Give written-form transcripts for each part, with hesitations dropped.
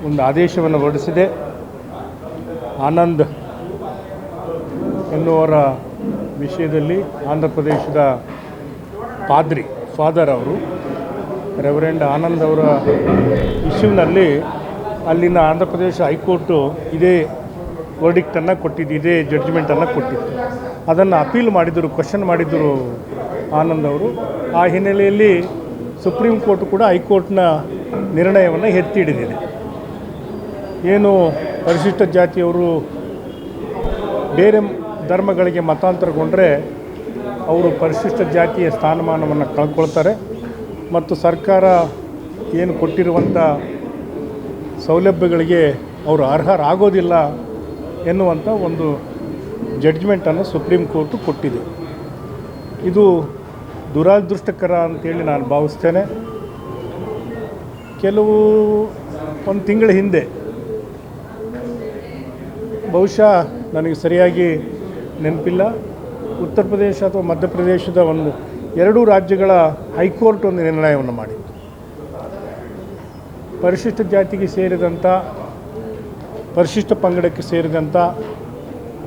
ಒಂದು ಆದೇಶವನ್ನು ಹೊರಡಿಸಿದೆ. ಆನಂದ್ ಎನ್ನುವರ ವಿಷಯದಲ್ಲಿ ಆಂಧ್ರ ಪ್ರದೇಶದ ಫಾದರ್ ಅವರು ರೆವರೆಂಡ್ ಆನಂದ್ ಅವರ ಇಶ್ಯೂನಲ್ಲಿ ಅಲ್ಲಿನ ಆಂಧ್ರ ಪ್ರದೇಶ ಹೈಕೋರ್ಟು ಇದೇ ವರ್ಡಿಕ್ಟನ್ನು ಕೊಟ್ಟಿದ್ದು, ಇದೇ ಜಡ್ಜ್ಮೆಂಟನ್ನು ಕೊಟ್ಟಿತ್ತು. ಅದನ್ನು ಅಪೀಲ್ ಮಾಡಿದರು, ಕ್ವಶನ್ ಮಾಡಿದರು ಆನಂದ್ ಅವರು. ಆ ಹಿನ್ನೆಲೆಯಲ್ಲಿ ಸುಪ್ರೀಂ ಕೋರ್ಟ್ ಕೂಡ ಹೈಕೋರ್ಟ್ನ ನಿರ್ಣಯವನ್ನು ಎತ್ತಿ ಹಿಡಿದಿದೆ. ಏನು ಪರಿಶಿಷ್ಟ ಜಾತಿಯವರು ಬೇರೆ ಧರ್ಮಗಳಿಗೆ ಮತಾಂತರಗೊಂಡ್ರೆ ಅವರು ಪರಿಶಿಷ್ಟ ಜಾತಿಯ ಸ್ಥಾನಮಾನವನ್ನು ಕಳ್ಕೊಳ್ತಾರೆ ಮತ್ತು ಸರ್ಕಾರ ಏನು ಕೊಟ್ಟಿರುವಂಥ ಸೌಲಭ್ಯಗಳಿಗೆ ಅವರು ಅರ್ಹರಾಗೋದಿಲ್ಲ ಎನ್ನುವಂಥ ಒಂದು ಜಡ್ಜ್ಮೆಂಟನ್ನು ಸುಪ್ರೀಂ ಕೋರ್ಟು ಕೊಟ್ಟಿದೆ. ಇದು ದುರದೃಷ್ಟಕರ ಅಂತೇಳಿ ನಾನು ಭಾವಿಸ್ತೇನೆ. ಒಂದು ತಿಂಗಳ ಹಿಂದೆ, ಬಹುಶಃ ನನಗೆ ಸರಿಯಾಗಿ ನೆನಪಿಲ್ಲ, ಉತ್ತರ ಪ್ರದೇಶ ಅಥವಾ ಮಧ್ಯಪ್ರದೇಶದ ಎರಡೂ ರಾಜ್ಯಗಳ ಹೈಕೋರ್ಟ್ ಒಂದು ನಿರ್ಣಯವನ್ನು ಮಾಡಿತ್ತು. ಪರಿಶಿಷ್ಟ ಜಾತಿಗೆ ಸೇರಿದಂಥ, ಪರಿಶಿಷ್ಟ ಪಂಗಡಕ್ಕೆ ಸೇರಿದಂಥ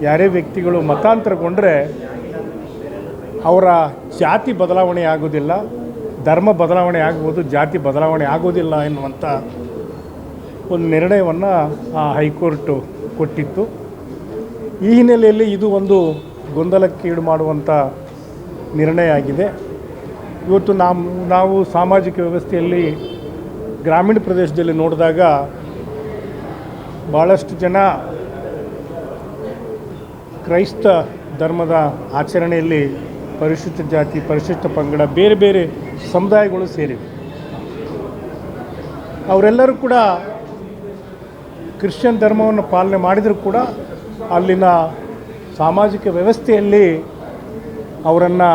ಯಾರೇ ವ್ಯಕ್ತಿಗಳು ಮತಾಂತರಗೊಂಡ್ರೆ ಅವರ ಜಾತಿ ಬದಲಾವಣೆ ಆಗೋದಿಲ್ಲ, ಧರ್ಮ ಬದಲಾವಣೆ ಆಗ್ಬೋದು, ಜಾತಿ ಬದಲಾವಣೆ ಆಗೋದಿಲ್ಲ ಎನ್ನುವಂಥ ಒಂದು ನಿರ್ಣಯವನ್ನು ಆ ಹೈಕೋರ್ಟು ಕೊಟ್ಟಿತ್ತು. ಈ ಹಿನ್ನೆಲೆಯಲ್ಲಿ ಇದು ಒಂದು ಗೊಂದಲಕ್ಕೀಡು ಮಾಡುವಂಥ ನಿರ್ಣಯ ಆಗಿದೆ. ಇವತ್ತು ನಾವು ಸಾಮಾಜಿಕ ವ್ಯವಸ್ಥೆಯಲ್ಲಿ ಗ್ರಾಮೀಣ ಪ್ರದೇಶದಲ್ಲಿ ನೋಡಿದಾಗ ಭಾಳಷ್ಟು ಜನ ಕ್ರೈಸ್ತ ಧರ್ಮದ ಆಚರಣೆಯಲ್ಲಿ ಪರಿಶಿಷ್ಟ ಜಾತಿ, ಪರಿಶಿಷ್ಟ ಪಂಗಡ, ಬೇರೆ ಬೇರೆ ಸಮುದಾಯಗಳು ಸೇರಿವೆ. ಅವರೆಲ್ಲರೂ ಕೂಡ ಕ್ರಿಶ್ಚಿಯನ್ ಧರ್ಮವನ್ನು ಪಾಲನೆ ಮಾಡಿದರೂ ಕೂಡ ಅಲ್ಲಿನ ಸಾಮಾಜಿಕ ವ್ಯವಸ್ಥೆಯಲ್ಲಿ ಅವರನ್ನು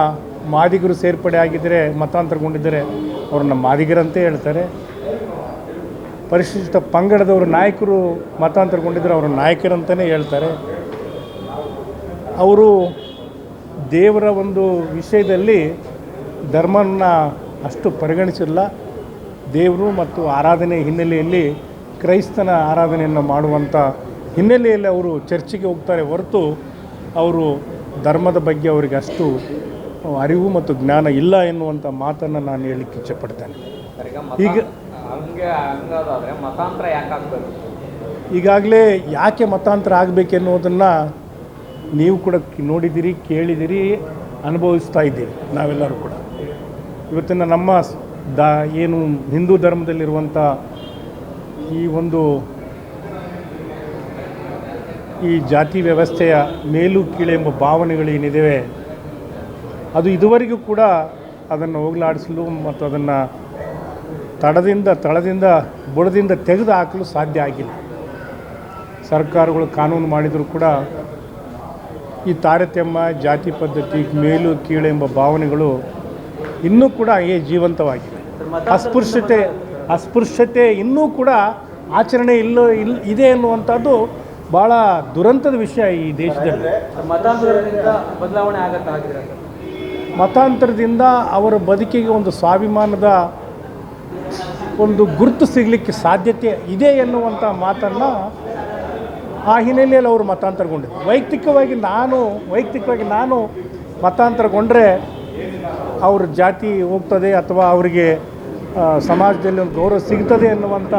ಮಾದಿಗರು ಸೇರ್ಪಡೆ ಆಗಿದ್ದರೆ, ಮತಾಂತರಗೊಂಡಿದ್ದರೆ ಅವರನ್ನು ಮಾದಿಗರಂತೆ ಹೇಳ್ತಾರೆ. ಪರಿಶಿಷ್ಟ ಪಂಗಡದವರು ನಾಯಕರು ಮತಾಂತರಗೊಂಡಿದ್ದರೆ ಅವರ ನಾಯಕರಂತಲೇ ಹೇಳ್ತಾರೆ. ಅವರು ದೇವರ ಒಂದು ವಿಷಯದಲ್ಲಿ ಧರ್ಮವನ್ನು ಅಷ್ಟು ಪರಿಗಣಿಸಿಲ್ಲ. ದೇವರು ಮತ್ತು ಆರಾಧನೆ ಹಿನ್ನೆಲೆಯಲ್ಲಿ ಕ್ರೈಸ್ತನ ಆರಾಧನೆಯನ್ನು ಮಾಡುವಂಥ ಹಿನ್ನೆಲೆಯಲ್ಲಿ ಅವರು ಚರ್ಚಿಗೆ ಹೋಗ್ತಾರೆ ಹೊರತು ಅವರು ಧರ್ಮದ ಬಗ್ಗೆ ಅವರಿಗೆ ಅಷ್ಟು ಅರಿವು ಮತ್ತು ಜ್ಞಾನ ಇಲ್ಲ ಎನ್ನುವಂಥ ಮಾತನ್ನು ನಾನು ಹೇಳಲಿಕ್ಕೆ ಇಚ್ಛೆಪಡ್ತೇನೆ. ಈಗ ಮತಾಂತರ ಯಾಕಾಗಬೇಕು, ಈಗಾಗಲೇ ಯಾಕೆ ಮತಾಂತರ ಆಗಬೇಕೆನ್ನುವುದನ್ನು ನೀವು ಕೂಡ ನೋಡಿದ್ದೀರಿ, ಕೇಳಿದ್ದೀರಿ, ಅನುಭವಿಸ್ತಾ ಇದ್ದೀರಿ. ನಾವೆಲ್ಲರೂ ಕೂಡ ಇವತ್ತಿನ ನಮ್ಮ ಏನು ಹಿಂದೂ ಧರ್ಮದಲ್ಲಿರುವಂಥ ಈ ಜಾತಿ ವ್ಯವಸ್ಥೆಯ ಮೇಲು ಕೀಳೆಂಬ ಭಾವನೆಗಳೇನಿವೆ ಅದು ಇದುವರೆಗೂ ಕೂಡ ಅದನ್ನು ಹೋಗಲಾಡಿಸಲು ಮತ್ತು ಅದನ್ನು ತಳದಿಂದ ಬುಡದಿಂದ ತೆಗೆದು ಹಾಕಲು ಸಾಧ್ಯ ಆಗಿಲ್ಲ. ಸರ್ಕಾರಗಳು ಕಾನೂನು ಮಾಡಿದರೂ ಕೂಡ ಈ ತಾರತಮ್ಯ, ಜಾತಿ ಪದ್ಧತಿ, ಮೇಲು ಕೀಳು ಎಂಬ ಭಾವನೆಗಳು ಇನ್ನೂ ಕೂಡ ಜೀವಂತವಾಗಿವೆ. ಅಸ್ಪೃಶ್ಯತೆ ಇನ್ನೂ ಕೂಡ ಆಚರಣೆ ಇದೆ ಎನ್ನುವಂಥದ್ದು ಭಾಳ ದುರಂತದ ವಿಷಯ ಈ ದೇಶದಲ್ಲಿ. ಮತಾಂತರದಿಂದ ಅವರ ಬದುಕಿಗೆ ಒಂದು ಸ್ವಾಭಿಮಾನದ ಒಂದು ಗುರುತು ಸಿಗಲಿಕ್ಕೆ ಸಾಧ್ಯತೆ ಇದೆ ಎನ್ನುವಂಥ ಮಾತನ್ನು ಆ ಹಿನ್ನೆಲೆಯಲ್ಲಿ ಅವರು ಮತಾಂತರಗೊಂಡಿದ್ದರು. ವೈಯಕ್ತಿಕವಾಗಿ ನಾನು ಮತಾಂತರಗೊಂಡ್ರೆ ಅವ್ರ ಜಾತಿ ಹೋಗ್ತದೆ ಅಥವಾ ಅವರಿಗೆ ಸಮಾಜದಲ್ಲಿ ಒಂದು ಗೌರವ ಸಿಗ್ತದೆ ಎನ್ನುವಂಥ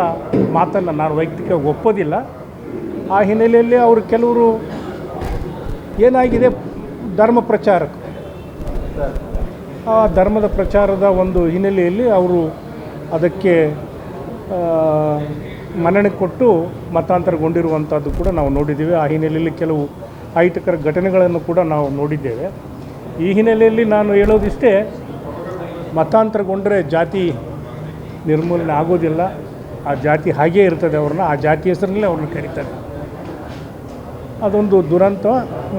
ಮಾತನ್ನು ನಾನು ವೈಯಕ್ತಿಕವಾಗಿ ಒಪ್ಪೋದಿಲ್ಲ. ಆ ಹಿನ್ನೆಲೆಯಲ್ಲಿ ಅವರು ಕೆಲವರು ಏನಾಗಿದೆ, ಧರ್ಮ ಪ್ರಚಾರಕ್ಕೆ ಆ ಧರ್ಮದ ಪ್ರಚಾರದ ಒಂದು ಹಿನ್ನೆಲೆಯಲ್ಲಿ ಅವರು ಅದಕ್ಕೆ ಮನ್ನಣೆ ಕೊಟ್ಟು ಮತಾಂತರಗೊಂಡಿರುವಂಥದ್ದು ಕೂಡ ನಾವು ನೋಡಿದ್ದೀವಿ. ಆ ಹಿನ್ನೆಲೆಯಲ್ಲಿ ಕೆಲವು ಅಹಿತಕರ ಘಟನೆಗಳನ್ನು ಕೂಡ ನಾವು ನೋಡಿದ್ದೇವೆ. ಈ ಹಿನ್ನೆಲೆಯಲ್ಲಿ ನಾನು ಹೇಳೋದಿಷ್ಟೇ, ಮತಾಂತರಗೊಂಡರೆ ಜಾತಿ ನಿರ್ಮೂಲನೆ ಆಗೋದಿಲ್ಲ. ಆ ಜಾತಿ ಹಾಗೇ ಇರ್ತದೆ, ಆ ಜಾತಿ ಹೆಸರಿನಲ್ಲೇ ಅವ್ರನ್ನ ಕರೀತಾರೆ. ಅದೊಂದು ದುರಂತ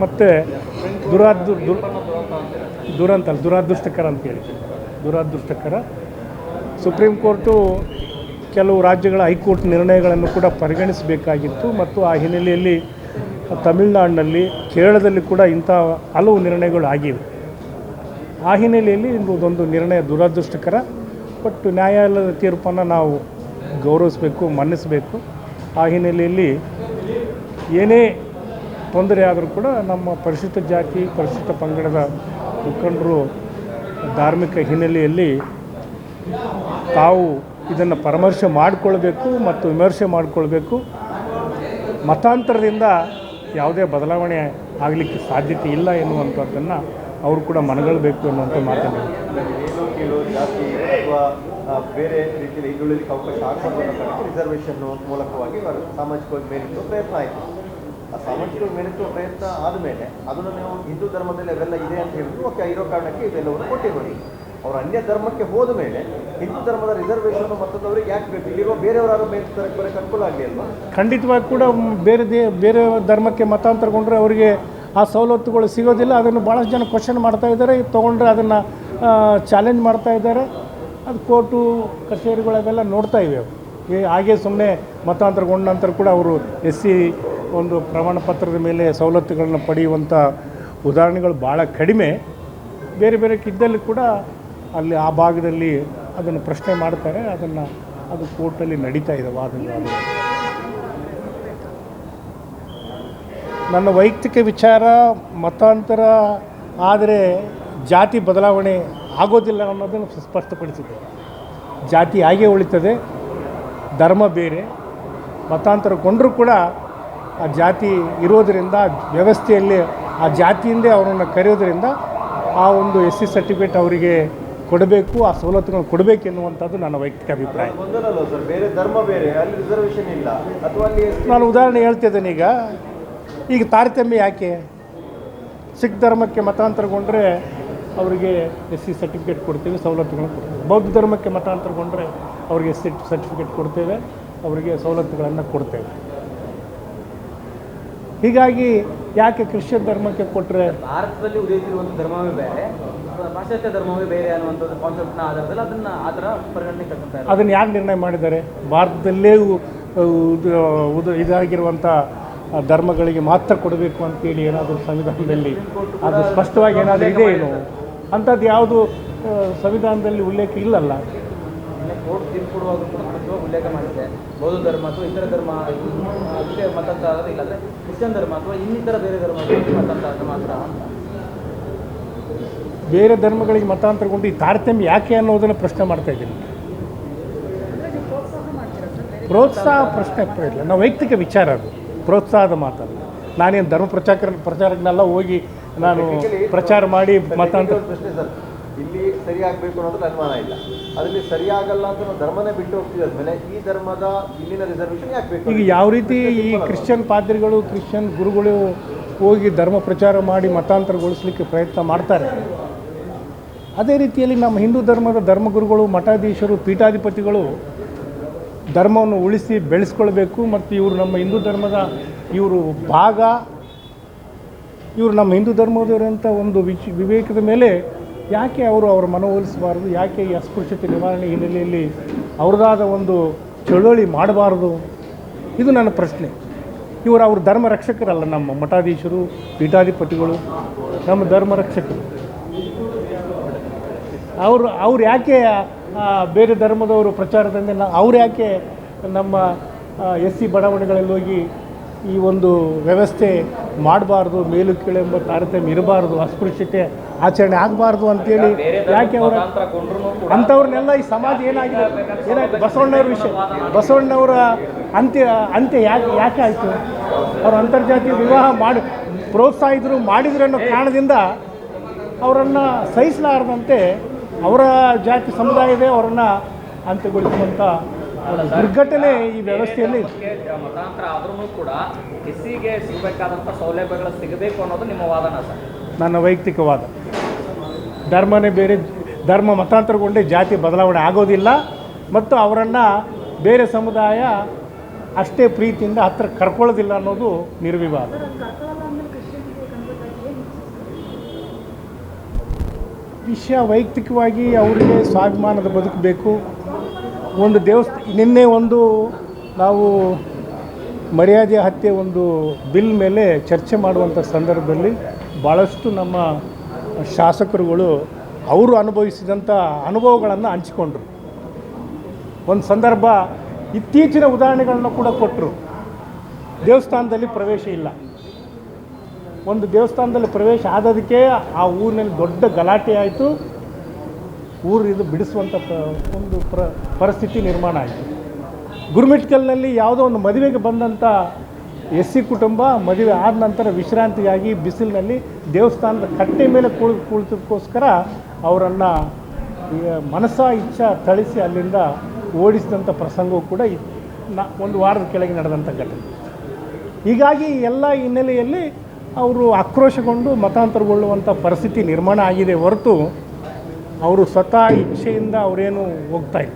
ಮತ್ತು ದುರದೃಷ್ಟಕರ ಅಂತೇಳಿ, ದುರದೃಷ್ಟಕರ. ಸುಪ್ರೀಂ ಕೋರ್ಟು ಕೆಲವು ರಾಜ್ಯಗಳ ಹೈಕೋರ್ಟ್ ನಿರ್ಣಯಗಳನ್ನು ಕೂಡ ಪರಿಗಣಿಸಬೇಕಾಗಿತ್ತು ಮತ್ತು ಆ ಹಿನ್ನೆಲೆಯಲ್ಲಿ ತಮಿಳುನಾಡಿನಲ್ಲಿ, ಕೇರಳದಲ್ಲಿ ಕೂಡ ಇಂಥ ಹಲವು ನಿರ್ಣಯಗಳು ಆಗಿವೆ. ಆ ಹಿನ್ನೆಲೆಯಲ್ಲಿ ಇದೊಂದು ನಿರ್ಣಯ ದುರದೃಷ್ಟಕರ. ಬಟ್ ನ್ಯಾಯಾಲಯದ ತೀರ್ಪನ್ನು ನಾವು ಗೌರವಿಸಬೇಕು, ಮನ್ನಿಸಬೇಕು. ಆ ಹಿನ್ನೆಲೆಯಲ್ಲಿ ಏನೇ ತೊಂದರೆ ಆದರೂ ಕೂಡ ನಮ್ಮ ಪರಿಶಿಷ್ಟ ಜಾತಿ ಪರಿಶಿಷ್ಟ ಪಂಗಡದ ಮುಖಂಡರು ಧಾರ್ಮಿಕ ಹಿನ್ನೆಲೆಯಲ್ಲಿ ತಾವು ಇದನ್ನು ಪರಾಮರ್ಶೆ ಮಾಡಿಕೊಳ್ಬೇಕು ಮತ್ತು ವಿಮರ್ಶೆ ಮಾಡಿಕೊಳ್ಬೇಕು. ಮತಾಂತರದಿಂದ ಯಾವುದೇ ಬದಲಾವಣೆ ಆಗಲಿಕ್ಕೆ ಸಾಧ್ಯತೆ ಇಲ್ಲ ಎನ್ನುವಂಥದ್ದನ್ನು ಅವರು ಕೂಡ ಮನಗೊಳ್ಳಬೇಕು ಎನ್ನುವಂಥ ಮಾತನ್ನು ಜಾತಿ ಅಥವಾ ಬೇರೆ ರೀತಿಯಲ್ಲಿ ಹಿಂದುಳಿಲಿಕ್ಕೆ ಅವಕಾಶ ಆಗಬಾರ್ದು ರಿಸರ್ವೇಷನ್ ಮೂಲಕವಾಗಿ ಸಾಮಾಜಿಕವಾಗಿ ಮೇಲಿಟ್ಟು ಪ್ರಯತ್ನ ಆಯಿತು. ಆ ಸಾಮಾಜಿಕವಾಗಿ ಮೇಲಿಟ್ಟು ಪ್ರಯತ್ನ ಆದಮೇಲೆ ಅದನ್ನು ನೀವು ಹಿಂದೂ ಧರ್ಮದಲ್ಲಿ ಅವೆಲ್ಲ ಇದೆ ಅಂತ ಹೇಳಿದ್ರು, ಓಕೆ, ಇರೋ ಕಾರಣಕ್ಕೆ ಇದೆಲ್ಲವನ್ನು ಕೊಟ್ಟಿರೋದು. ಅವರು ಅನ್ಯ ಧರ್ಮಕ್ಕೆ ಹೋದ ಮೇಲೆ ಹಿಂದೂ ಧರ್ಮದ ರಿಸರ್ವೇಷನ್ ಮತ್ತೊಂದವ್ರಿಗೆ ಯಾಕೆ ಬೇಕು? ಇಲ್ಲಿರೋ ಬೇರೆಯವರಾರು ಮೇಲೆ ಬರೋಕ್ಕೆ ಅನುಕೂಲ ಆಗಲಿ ಅಲ್ವಾ? ಖಂಡಿತವಾಗಿ ಕೂಡ ಬೇರೆ ಧರ್ಮಕ್ಕೆ ಮತಾಂತರಗೊಂಡ್ರೆ ಅವರಿಗೆ ಆ ಸವಲತ್ತುಗಳು ಸಿಗೋದಿಲ್ಲ. ಅದನ್ನು ಭಾಳಷ್ಟು ಜನ ಕ್ವಶನ್ ಮಾಡ್ತಾ ಇದ್ದಾರೆ. ತೊಗೊಂಡ್ರೆ ಅದನ್ನು ಚಾಲೆಂಜ್ ಮಾಡ್ತಾ ಇದ್ದಾರೆ. ಅದು ಕೋರ್ಟು ಕಚೇರಿಗಳೆಲ್ಲ ನೋಡ್ತಾ ಇವೆ. ಅವು ಹಾಗೆ ಸುಮ್ಮನೆ ಮತಾಂತರಗೊಂಡ ನಂತರ ಕೂಡ ಅವರು SC ಒಂದು ಪ್ರಮಾಣ ಪತ್ರದ ಮೇಲೆ ಸವಲತ್ತುಗಳನ್ನು ಪಡೆಯುವಂಥ ಉದಾಹರಣೆಗಳು ಭಾಳ ಕಡಿಮೆ. ಬೇರೆ ಬೇರೆ ಕಿದ್ದಲ್ಲಿ ಕೂಡ ಅಲ್ಲಿ ಆ ಭಾಗದಲ್ಲಿ ಅದನ್ನು ಪ್ರಶ್ನೆ ಮಾಡ್ತಾರೆ. ಅದು ಕೋರ್ಟಲ್ಲಿ ನಡೀತಾ ಇದೆ ವಾದಗಳು. ನನ್ನ ವೈಯಕ್ತಿಕ ವಿಚಾರ, ಮತಾಂತರ ಆದರೆ ಜಾತಿ ಬದಲಾವಣೆ ಆಗೋದಿಲ್ಲ ಅನ್ನೋದನ್ನು ಸ್ಪಷ್ಟಪಡಿಸಿದೆ. ಜಾತಿ ಹಾಗೇ ಉಳಿತದೆ, ಧರ್ಮ ಬೇರೆ. ಮತಾಂತರಗೊಂಡರೂ ಕೂಡ ಆ ಜಾತಿ ಇರೋದರಿಂದ ವ್ಯವಸ್ಥೆಯಲ್ಲಿ ಆ ಜಾತಿಯಿಂದೇ ಅವರನ್ನು ಕರೆಯೋದ್ರಿಂದ ಆ ಒಂದು SC ಸರ್ಟಿಫಿಕೇಟ್ ಅವರಿಗೆ ಕೊಡಬೇಕು, ಆ ಸವಲತ್ತುಗಳನ್ನು ಕೊಡಬೇಕು ಎನ್ನುವಂಥದ್ದು ನನ್ನ ವೈಯಕ್ತಿಕ ಅಭಿಪ್ರಾಯ. ಬೇರೆ ಧರ್ಮ ಬೇರೆ, ಅಲ್ಲಿ ರಿಸರ್ವೇಷನ್ ಇಲ್ಲ ಅಥವಾ ಅಲ್ಲಿ ನಾನು ಉದಾಹರಣೆ ಹೇಳ್ತಿದ್ದೇನೆ. ಈಗ ತಾರತಮ್ಯ ಯಾಕೆ? ಸಿಖ್ ಧರ್ಮಕ್ಕೆ ಮತಾಂತರಗೊಂಡ್ರೆ ಅವರಿಗೆ SC ಸರ್ಟಿಫಿಕೇಟ್ ಕೊಡ್ತೇವೆ, ಸವಲತ್ತುಗಳನ್ನು ಕೊಡ್ತೇವೆ. ಬೌದ್ಧ ಧರ್ಮಕ್ಕೆ ಮತಾಂತರಗೊಂಡ್ರೆ ಅವರಿಗೆ SC ಸರ್ಟಿಫಿಕೇಟ್ ಕೊಡ್ತೇವೆ, ಅವರಿಗೆ ಸವಲತ್ತುಗಳನ್ನು ಕೊಡ್ತೇವೆ. ಹೀಗಾಗಿ ಯಾಕೆ ಕ್ರಿಶ್ಚಿಯನ್ ಧರ್ಮಕ್ಕೆ ಕೊಟ್ಟರೆ ಭಾರತದಲ್ಲಿ ಉದಯಿಸಿರುವಂಥ ಧರ್ಮವೇ ಬೇರೆ, ಪಾಶ್ಚಾತ್ಯ ಧರ್ಮವೇ ಬೇರೆ ಅನ್ನುವಂಥದ್ದು ಕಾನ್ಸೆಪ್ಟ್ನ ಆಧಾರದಲ್ಲಿ ಅದನ್ನು ಆ ಥರ ಪರಿಗಣನೆ ತಗೊಂತಾರೆ. ಅದನ್ನು ಯಾರು ನಿರ್ಣಯ ಮಾಡಿದ್ದಾರೆ? ಭಾರತದಲ್ಲೇ ಇದಾಗಿರುವಂಥ ಧರ್ಮಗಳಿಗೆ ಮಾತ್ರ ಕೊಡಬೇಕು ಅಂತೇಳಿ ಏನಾದರೂ ಸಂವಿಧಾನದಲ್ಲಿ ಅದು ಸ್ಪಷ್ಟವಾಗಿ ಏನಾದರೂ ಇದೆ ಏನು? ಅಂಥದ್ದು ಯಾವುದು ಸಂವಿಧಾನದಲ್ಲಿ ಉಲ್ಲೇಖ ಇಲ್ಲಲ್ಲ. ಕೋರ್ಟ್ ತೀರ್ಪು ಕೊಡುವಾಗ ಕೂಡ ಸ್ಪಷ್ಟವಾಗಿ ಉಲ್ಲೇಖ ಮಾಡಿದೆ. ಬೌದ್ಧ ಧರ್ಮ ಅಥವಾ ಇತರ ಧರ್ಮ ಇದಕ್ಕೆ ಮತಾಂತರ ಆಗೋದು, ಇಲ್ಲಾಂದರೆ ಕ್ರಿಶ್ಚಿಯನ್ ಧರ್ಮ ಅಥವಾ ಇನ್ನಿತರ ಬೇರೆ ಧರ್ಮಗಳಿಗೆ ಮತಾಂತರ ಮಾತ್ರ. ಬೇರೆ ಧರ್ಮಗಳಿಗೆ ಮತಾಂತರಗೊಂಡು ಈ ತಾರತಮ್ಯ ಯಾಕೆ ಅನ್ನೋದನ್ನು ಪ್ರಶ್ನೆ ಮಾಡ್ತಾ ಇದ್ದೀನಿ. ಪ್ರೋತ್ಸಾಹ ಪ್ರಶ್ನೆ ಇಲ್ಲ, ನಾವು ವೈಯಕ್ತಿಕ ವಿಚಾರ. ಅದು ಪ್ರೋತ್ಸಾಹದ ಮಾತಲ್ಲ. ನಾನೇನು ಧರ್ಮ ಪ್ರಚಾರಕ್ಕೆಲ್ಲ ಹೋಗಿ ನಾನು ಪ್ರಚಾರ ಮಾಡಿ ಮತಾಂತರ ಪ್ರಶ್ನೆ ಸರ್, ಇಲ್ಲಿ ಸರಿಯಾಗಬೇಕು ಅನ್ನೋದು ಅನುಮಾನ ಇಲ್ಲ. ಅದರಲ್ಲಿ ಸರಿಯಾಗಲ್ಲ ಅಂತ ನಾವು ಧರ್ಮನೇ ಬಿಟ್ಟು ಹೋಗ್ತಿದ್ಮೇಲೆ ಈ ಧರ್ಮದ ಇಲ್ಲಿನ ರಿಸರ್ವೇಷನ್ ಯಾಕೆ ಬೇಕು? ಈಗ ಯಾವ ರೀತಿ ಈ ಕ್ರಿಶ್ಚಿಯನ್ ಪಾದ್ರಿಗಳು, ಕ್ರಿಶ್ಚಿಯನ್ ಗುರುಗಳು ಹೋಗಿ ಧರ್ಮ ಪ್ರಚಾರ ಮಾಡಿ ಮತಾಂತರಗೊಳಿಸಲಿಕ್ಕೆ ಪ್ರಯತ್ನ ಮಾಡ್ತಾರೆ, ಅದೇ ರೀತಿಯಲ್ಲಿ ನಮ್ಮ ಹಿಂದೂ ಧರ್ಮದ ಧರ್ಮಗುರುಗಳು, ಮಠಾಧೀಶರು, ಪೀಠಾಧಿಪತಿಗಳು ಧರ್ಮವನ್ನು ಉಳಿಸಿ ಬೆಳೆಸ್ಕೊಳ್ಬೇಕು. ಮತ್ತು ಇವರು ನಮ್ಮ ಹಿಂದೂ ಧರ್ಮದ ಇವರು ನಮ್ಮ ಹಿಂದೂ ಧರ್ಮದವರಂಥ ಒಂದು ವಿವೇಕದ ಮೇಲೆ ಯಾಕೆ ಅವರ ಮನವೊಲಿಸಬಾರ್ದು? ಯಾಕೆ ಈ ಅಸ್ಪೃಶ್ಯತೆ ನಿವಾರಣೆ ಹಿನ್ನೆಲೆಯಲ್ಲಿ ಅವ್ರದ್ದಾದ ಒಂದು ಚಳುವಳಿ ಮಾಡಬಾರ್ದು? ಇದು ನನ್ನ ಪ್ರಶ್ನೆ. ಅವ್ರ ಧರ್ಮ ರಕ್ಷಕರಲ್ಲ. ನಮ್ಮ ಮಠಾಧೀಶರು, ಪೀಠಾಧಿಪತಿಗಳು ನಮ್ಮ ಧರ್ಮ ರಕ್ಷಕರು. ಅವ್ರು ಯಾಕೆ ಬೇರೆ ಧರ್ಮದವರು ಪ್ರಚಾರದಿಂದ ಅವ್ರು ಯಾಕೆ ನಮ್ಮ SC ಬಡಾವಣೆಗಳಲ್ಲಿ ಹೋಗಿ ಈ ಒಂದು ವ್ಯವಸ್ಥೆ ಮಾಡಬಾರ್ದು, ಮೇಲು ಕೀಳೆಂಬ ತಾರತಮ್ಯ ಇರಬಾರ್ದು, ಅಸ್ಪೃಶ್ಯತೆ ಆಚರಣೆ ಆಗಬಾರ್ದು ಅಂತೇಳಿ ಯಾಕೆ ಅವರು ಅಂಥವ್ರನ್ನೆಲ್ಲ ಈ ಸಮಾಜ ಏನಾಯಿತು ಬಸವಣ್ಣವ್ರ ವಿಷಯ, ಬಸವಣ್ಣವರ ಅಂತ್ಯ ಯಾಕೆ ಆಯಿತು? ಅವರು ಅಂತರ್ಜಾತೀಯ ವಿವಾಹ ಪ್ರೋತ್ಸಾಹಿದ್ರು ಮಾಡಿದ್ರು ಅನ್ನೋ ಕಾರಣದಿಂದ ಅವರನ್ನು ಸಹಿಸಲಾರದಂತೆ ಅವರ ಜಾತಿ ಸಮುದಾಯವೇ ಅವರನ್ನು ಅಂತ್ಯಗೊಳಿಸುವಂಥ ದುರ್ಘಟನೆ ಈ ವ್ಯವಸ್ಥೆಯಲ್ಲಿ ಮತಾಂತರ ಆದ್ರೂ ಕೂಡ SCಗೆ ಸಿಗಬೇಕಾದಂಥ ಸೌಲಭ್ಯಗಳು ಸಿಗಬೇಕು ಅನ್ನೋದು ನಿಮ್ಮ ವಾದನ ಸರ್? ನನ್ನ ವೈಯಕ್ತಿಕ ವಾದ. ಧರ್ಮನೇ ಬೇರೆ, ಧರ್ಮ ಮತಾಂತರಗೊಂಡೇ ಜಾತಿ ಬದಲಾವಣೆ ಆಗೋದಿಲ್ಲ. ಮತ್ತು ಅವರನ್ನು ಬೇರೆ ಸಮುದಾಯ ಅಷ್ಟೇ ಪ್ರೀತಿಯಿಂದ ಹತ್ತಿರ ಕರ್ಕೊಳ್ಳೋದಿಲ್ಲ ಅನ್ನೋದು ನಿರ್ವಿವಾದ. ವಿಷಯ ವೈಯಕ್ತಿಕವಾಗಿ ಅವರಿಗೆ ಸ್ವಾಭಿಮಾನದ ಬದುಕಬೇಕು. ಒಂದು ನಿನ್ನೆ ನಾವು ಮರ್ಯಾದೆ ಹತ್ಯೆ ಒಂದು ಬಿಲ್ ಮೇಲೆ ಚರ್ಚೆ ಮಾಡುವಂಥ ಸಂದರ್ಭದಲ್ಲಿ ಭಾಳಷ್ಟು ನಮ್ಮ ಶಾಸಕರುಗಳು ಅವರು ಅನುಭವಿಸಿದಂಥ ಅನುಭವಗಳನ್ನು ಹಂಚಿಕೊಂಡ್ರು. ಒಂದು ಸಂದರ್ಭ ಇತ್ತೀಚಿನ ಉದಾಹರಣೆಗಳನ್ನು ಕೂಡ ಕೊಟ್ಟರು. ದೇವಸ್ಥಾನದಲ್ಲಿ ಪ್ರವೇಶ ಇಲ್ಲ. ಒಂದು ದೇವಸ್ಥಾನದಲ್ಲಿ ಪ್ರವೇಶ ಆದದಕ್ಕೆ ಆ ಊರಿನಲ್ಲಿ ದೊಡ್ಡ ಗಲಾಟೆ ಆಯಿತು. ಊರು ಬಿಡಿಸುವಂಥ ಒಂದು ಪರಿಸ್ಥಿತಿ ನಿರ್ಮಾಣ ಆಯಿತು. ಗುರುಮಿಟ್ಕಲ್ನಲ್ಲಿ ಯಾವುದೋ ಒಂದು ಮದುವೆಗೆ ಬಂದಂಥ SC ಕುಟುಂಬ ಮದುವೆ ಆದ ನಂತರ ವಿಶ್ರಾಂತಿಗಾಗಿ ಬಿಸಿಲಿನಲ್ಲಿ ದೇವಸ್ಥಾನದ ಕಟ್ಟೆ ಮೇಲೆ ಕುಳಿತಕ್ಕೋಸ್ಕರ ಅವರನ್ನು ಮನಸಾ ಇಚ್ಛಾ ಥಳಿಸಿ ಅಲ್ಲಿಂದ ಓಡಿಸಿದಂಥ ಪ್ರಸಂಗವೂ ಕೂಡ ಒಂದು ವಾರದ ಕೆಳಗೆ ನಡೆದಂಥ ಘಟನೆ. ಹೀಗಾಗಿ ಎಲ್ಲ ಹಿನ್ನೆಲೆಯಲ್ಲಿ ಅವರು ಆಕ್ರೋಶಗೊಂಡು ಮತಾಂತರಗೊಳ್ಳುವಂಥ ಪರಿಸ್ಥಿತಿ ನಿರ್ಮಾಣ ಆಗಿದೆ ಹೊರತು ಅವರು ಸ್ವತಃ ಇಚ್ಛೆಯಿಂದ ಅವರೇನು ಹೋಗ್ತಾಯಿಲ್ಲ.